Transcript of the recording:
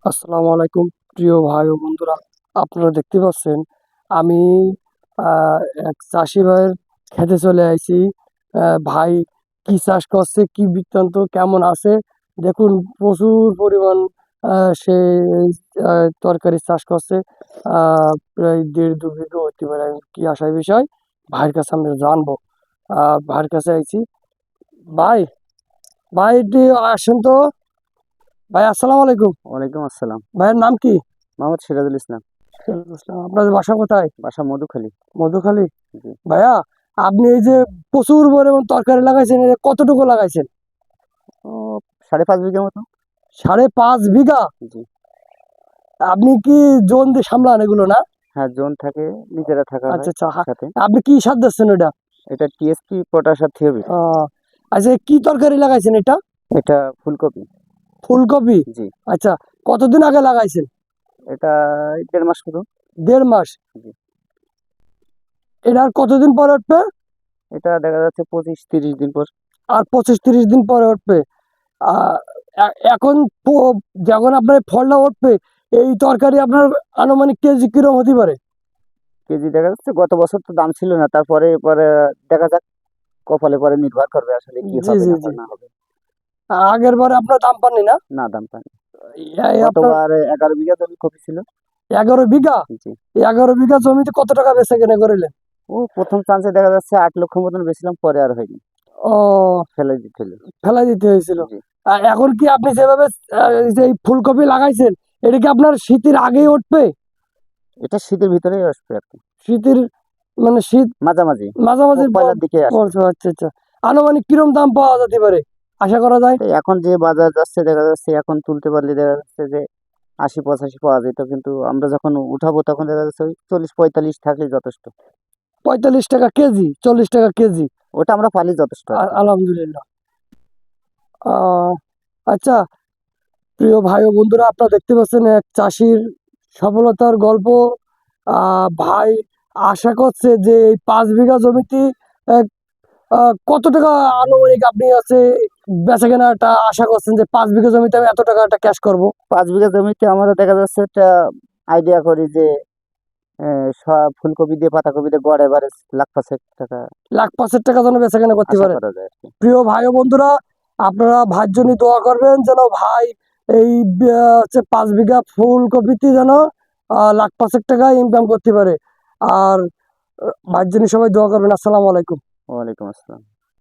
আসসালামু আলাইকুম প্রিয় ভাই ও বন্ধুরা, আপনারা দেখতে পাচ্ছেন আমি আহ, এক চাষি ভাইয়ের খেতে চলে আইছি। ভাই কি চাষ করছে, কি বৃত্তান্ত, কেমন আছে দেখুন। প্রচুর পরিমাণ সে তরকারি চাষ করছে। প্রায় 1.5-2 বিঘা হতে পারে। আমি কি আশার বিষয় ভাইয়ের কাছে আমরা জানবো। ভাইয়ের কাছে আইছি। ভাই, ভাই একটু আসেন তো। ভাই আসসালামু আলাইকুম। ওয়ালাইকুম আসসালাম। ভাইয়ের নাম কি? মোহাম্মদ সিরাজুল ইসলাম। বুঝলাম। আপনাদের বাসা কোথায়? বাসা মধুখালী। মধুখালী। জি। ভাইয়া, আপনি এই যে প্রচুর পরিমাণ তরকারি লাগাইছেন, এটা কতটুকু লাগাইছেন? ও 5.5 বিঘা মতো। 5.5 বিঘা? জি। আপনি কি জোন দিয়ে সামলান এগুলো, না? হ্যাঁ, জোন থাকে, নিজেরা থাকা আচ্ছা হয় আচ্ছা, সাথে। আপনি কি সার দিচ্ছেন এটা? এটা টিএসপি, পটাশ আর থিওবিট। আহ, আচ্ছা, কি তরকারি লাগাইছেন এটা? এটা ফুলকপি। ফুলকপি। জি। আচ্ছা, কতদিন আগে লাগাইছেন? এটা 1.5 মাস মতো। 1.5 মাস। জি। এটা আর কতদিন পরে উঠবে? এটা দেখা যাচ্ছে 25-30 দিন পর। আর 25-30 দিন পরে উঠবে। আহ, এখন যখন আপনার ফলটা উঠবে, এই তরকারি আপনার আনুমানিক কেজি কিরকম হতে পারে? কেজি দেখা যাচ্ছে, গত বছর তো দাম ছিল না, তারপরে পরে দেখা যাক, কপালে পরে নির্ভর করবে আসলে কি জি হবে জি জি। না হবে। আগের বারে আপনার দাম পাননি, না? না, দাম পাইনি। আপনার গতবার 11 বিঘা জমি কপি ছিল। 11 বিঘা। জি। 11 বিঘা জমিতে কত টাকা বেচা কেনা করিলেন? ও প্রথম চান্সে দেখা যাচ্ছে 8 লক্ষ মতন বেছিলাম, পরে আর হয়নি, ও, ফেলে দিতে হলো। ফেলাই দিতে হয়েছিল। জি। এখন কি আপনি যেভাবে এই যে এই ফুলকপি লাগাইছেন, এটা কি আপনার শীতের আগেই উঠবে? এটা শীতের ভিতরেই আসবে আর কি। শীতের মানে শীত মাঝামাঝি। মাঝামাঝি পয়লার দিকে আসবে। পড়ছে। আচ্ছা আচ্ছা। আনুমানিক কিরম দাম পাওয়া যেতে পারে, আশা করা যায়? তো এখন যে বাজার যাচ্ছে দেখা যাচ্ছে, এখন তুলতে পারলে দেখা যাচ্ছে যে 80-85 পাওয়া যেত, কিন্তু আমরা যখন উঠাবো তখন দেখা যাচ্ছে ওই 40-45 থাকলেই যথেষ্ট। 45 টাকা কেজি, 40 টাকা কেজি। ওটা আমরা পালি যথেষ্ট আর কি। আলহামদুলিল্লাহ। আহ আচ্ছা, প্রিয় ভাই ও বন্ধুরা, আপনারা দেখতে পাচ্ছেন এক চাষির সফলতার গল্প। ভাই আশা করছে যে এই 5 বিঘা জমিতে আহ, কত টাকা আনুমানিক আপনি আছে বেচা কেনাটা আশা করছেন, যে 5 বিঘা জমিতে আমি এত টাকা একটা ক্যাশ করব? 5 বিঘা জমিতে আমরা দেখা যাচ্ছে একটা আইডিয়া করি যে সব ফুলকপি দিয়ে পাতাকপি দিয়ে গড় এভারেজ 1,05,000 টাকা 1,05,000 টাকা যেন বেচা কেনা করতে আশা পারেন। করা যায় আর কি। প্রিয় ভাই ও বন্ধুরা, আপনারা ভাইয়ের জন্য দোয়া করবেন যেন ভাই এই হচ্ছে 5 বিঘা ফুলকপিতে যেন 1,05,000 টাকা ইনকাম করতে পারে। আর ভাইয়ের জন্য সবাই দোয়া করবেন। আসসালামু আলাইকুম। ওয়ালাইকুম আসসালাম।